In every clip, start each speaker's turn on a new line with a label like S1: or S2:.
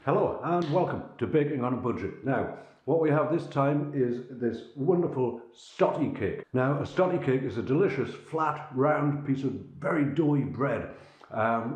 S1: Hello and welcome to Baking on a Budget. Now, what we have this time is this wonderful stotty cake. Now, a stotty cake is a delicious, flat, round piece of very doughy bread,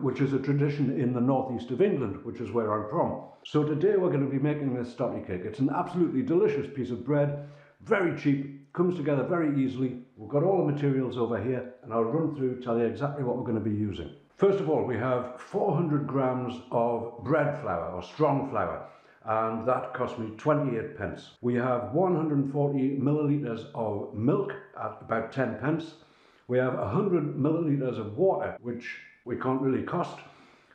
S1: which is a tradition in the northeast of England, which is where I'm from. So today we're going to be making this stotty cake. It's an absolutely delicious piece of bread, very cheap, comes together very easily. We've got all the materials over here, and I'll run through, tell you exactly what we're going to be using. First of all, we have 400 grams of bread flour or strong flour, and that cost me 28 pence. We have 140 millilitres of milk at about 10 pence. We have 100 millilitres of water, which we can't really cost.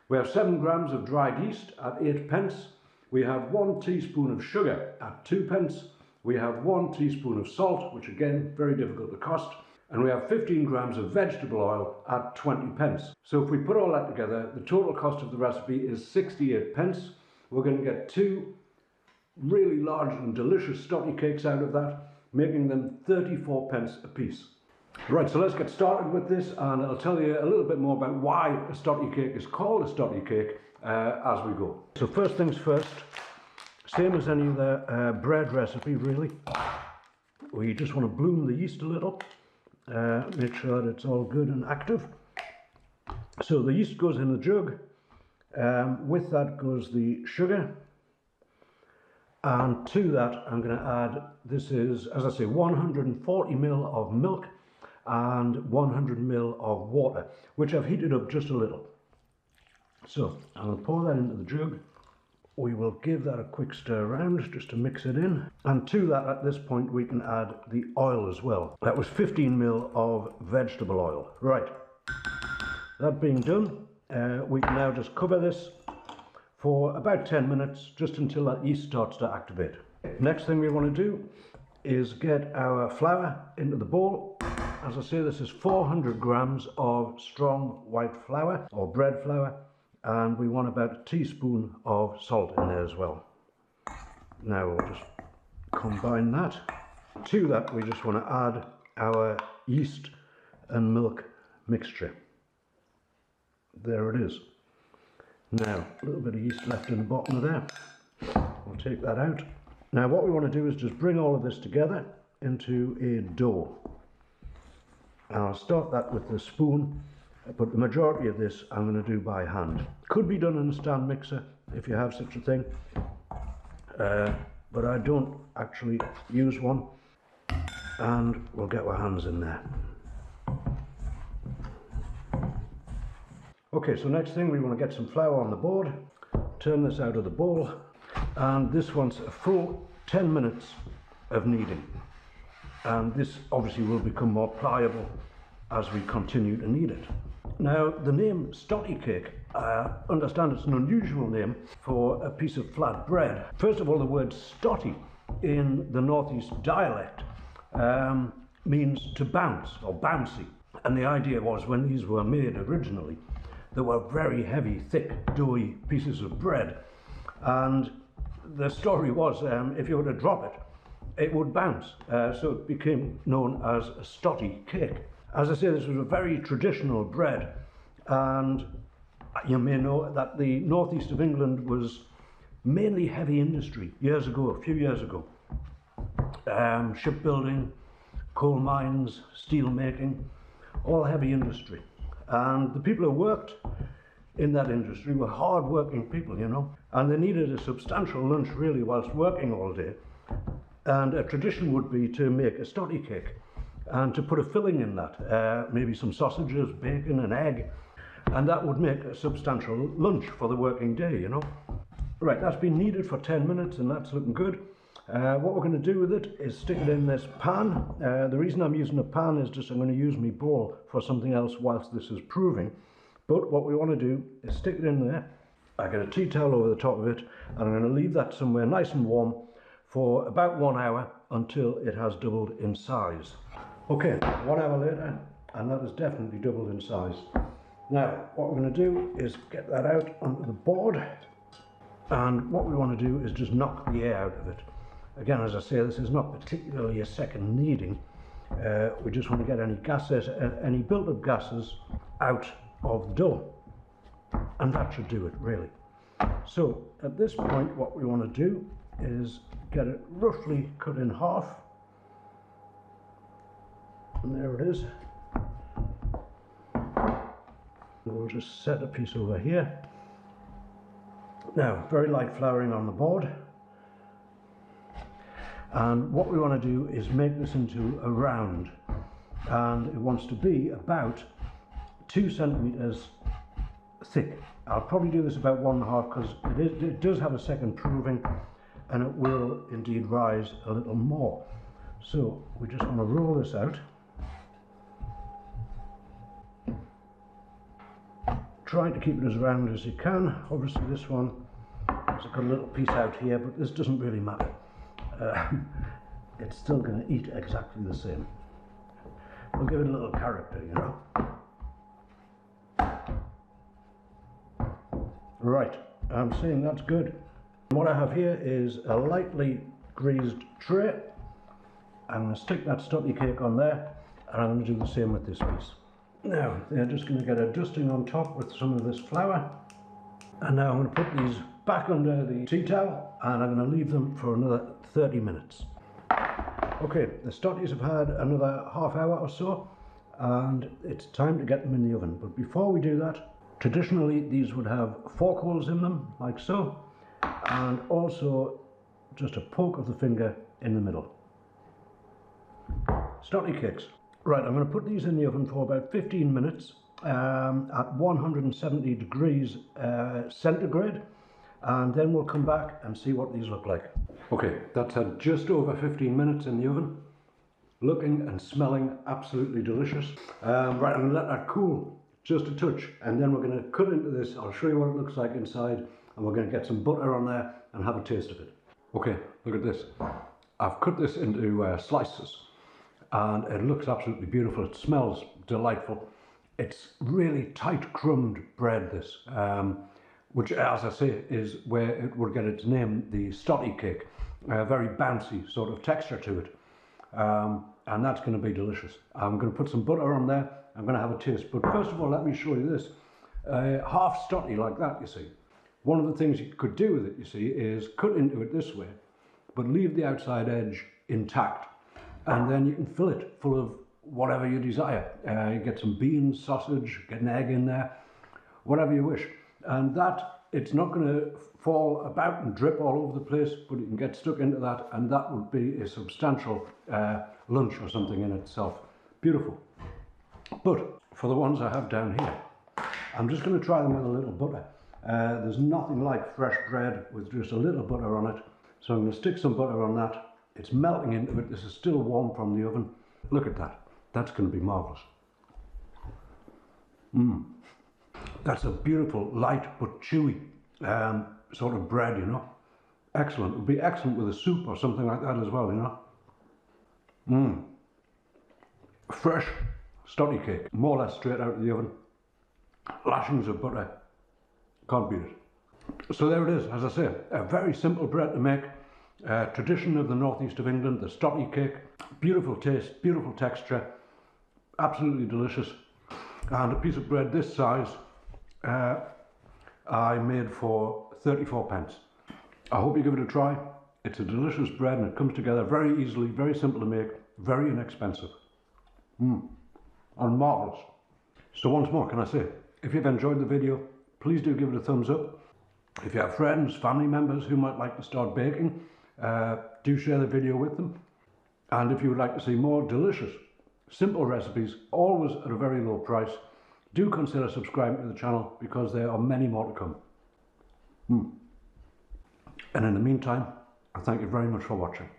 S1: We have 7 grams of dried yeast at 8 pence. We have 1 teaspoon of sugar at 2 pence. We have 1 teaspoon of salt, which again, very difficult to cost. And we have 15 grams of vegetable oil at 20 pence. So if we put all that together, the total cost of the recipe is 68 pence. We're going to get 2 really large and delicious stotty cakes out of that, making them 34 pence a piece. Right, so let's get started with this, and I'll tell you a little bit more about why a stotty cake is called a stotty cake as we go. So first things first, same as any other bread recipe really, we just want to bloom the yeast a little. Make sure that it's all good and active. So the yeast goes in the jug, with that goes the sugar, and to that I'm going to add, this is, as I say, 140 ml of milk and 100 ml of water, which I've heated up just a little. So I'll pour that into the jug. We will give that a quick stir around just to mix it in. And to that, at this point, we can add the oil as well. That was 15 ml of vegetable oil. Right, that being done, we can now just cover this for about 10 minutes, just until that yeast starts to activate. Next thing we want to do is get our flour into the bowl. As I say, this is 400 grams of strong white flour or bread flour. And we want about a teaspoon of salt in there as well. Now we'll just combine that. To that we just want to add our yeast and milk mixture. There it is. Now a little bit of yeast left in the bottom of there. We'll take that out. Now what we want to do is just bring all of this together into a dough. And I'll start that with the spoon. But the majority of this I'm going to do by hand. Could be done in a stand mixer if you have such a thing, but I don't actually use one, and we'll get our hands in there. Okay, so next thing we want to get some flour on the board, turn this out of the bowl, and this wants a full 10 minutes of kneading, and this obviously will become more pliable as we continue to knead it. Now, the name stotty cake, I understand it's an unusual name for a piece of flat bread. First of all, the word stotty in the northeast dialect means to bounce or bouncy. And the idea was, when these were made originally, they were very heavy, thick, doughy pieces of bread. And the story was, if you were to drop it, it would bounce. So it became known as a stotty cake. As I say, this was a very traditional bread, and you may know that the northeast of England was mainly heavy industry years ago, a few years ago. Shipbuilding, coal mines, steel making, all heavy industry. And the people who worked in that industry were hard-working people, you know, and they needed a substantial lunch really whilst working all day. And a tradition would be to make a stotty cake, and to put a filling in that, maybe some sausages, bacon, an egg, and that would make a substantial lunch for the working day, you know. Right, that's been kneaded for 10 minutes and that's looking good. What we're going to do with it is stick it in this pan. The reason I'm using a pan is just I'm going to use my bowl for something else whilst this is proving. But what we want to do is stick it in there. I get a tea towel over the top of it, and I'm going to leave that somewhere nice and warm for about 1 hour until it has doubled in size. Okay, 1 hour later, and that has definitely doubled in size. Now, what we're going to do is get that out onto the board, and what we want to do is just knock the air out of it. Again, as I say, this is not particularly a second kneading. We just want to get any gases, any built-up gases out of the dough, and that should do it, really. So at this point what we want to do is get it roughly cut in half, and there it is. We'll just set a piece over here. Now, very light flouring on the board, and what we want to do is make this into a round, and it wants to be about 2 centimeters thick. I'll probably do this about 1.5 because it does have a second proving, and it will indeed rise a little more. So we just want to roll this out. Trying to keep it as round as you can. Obviously this one has got a little piece out here, but this doesn't really matter. It's still going to eat exactly the same. We'll give it a little character, you know. Right, I'm saying that's good. What I have here is a lightly greased tray. I'm going to stick that stotty cake on there, and I'm going to do the same with this piece. Now, they're just going to get a dusting on top with some of this flour. And now I'm going to put these back under the tea towel, and I'm going to leave them for another 30 minutes. Okay, the stotties have had another half hour or so, and it's time to get them in the oven. But before we do that, traditionally these would have fork holes in them, like so, and also just a poke of the finger in the middle. Stotty cakes. Right, I'm going to put these in the oven for about 15 minutes at 170 degrees centigrade, and then we'll come back and see what these look like. Okay, that's had just over 15 minutes in the oven, looking and smelling absolutely delicious. Right, I'm going to let that cool just a touch, and then we're going to cut into this. I'll show you what it looks like inside, and we're going to get some butter on there and have a taste of it. Okay, look at this. I've cut this into slices, and it looks absolutely beautiful. It smells delightful. It's really tight crumbed bread, this, which, as I say, is where it would get its name, the stotty cake. A very bouncy sort of texture to it, and that's going to be delicious. I'm going to put some butter on there. I'm going to have a taste, but first of all, let me show you this. Half stotty like that, you see. One of the things you could do with it, you see, is cut into it this way, but leave the outside edge intact, and then you can fill it full of whatever you desire. You get some beans, sausage, get an egg in there, whatever you wish. And that, it's not going to fall about and drip all over the place, but you can get stuck into that, and that would be a substantial lunch or something in itself. Beautiful. But for the ones I have down here, I'm just going to try them with a little butter. There's nothing like fresh bread with just a little butter on it. So I'm going to stick some butter on that. It's melting into it. This is still warm from the oven. Look at that. That's going to be marvellous. That's a beautiful, light but chewy sort of bread, you know. Excellent. It would be excellent with a soup or something like that as well, you know. Fresh stotty cake, more or less straight out of the oven. Lashings of butter. Can't beat it. So there it is, as I say, a very simple bread to make. Tradition of the northeast of England, the stotty cake. Beautiful taste, beautiful texture, absolutely delicious. And a piece of bread this size I made for 34 pence. I hope you give it a try. It's a delicious bread, and it comes together very easily, very simple to make, very inexpensive. And marvellous. So once more, can I say, if you've enjoyed the video, please do give it a thumbs up. If you have friends, family members who might like to start baking, do share the video with them. And if you would like to see more delicious, simple recipes, always at a very low price, do consider subscribing to the channel, because there are many more to come. And in the meantime, I thank you very much for watching.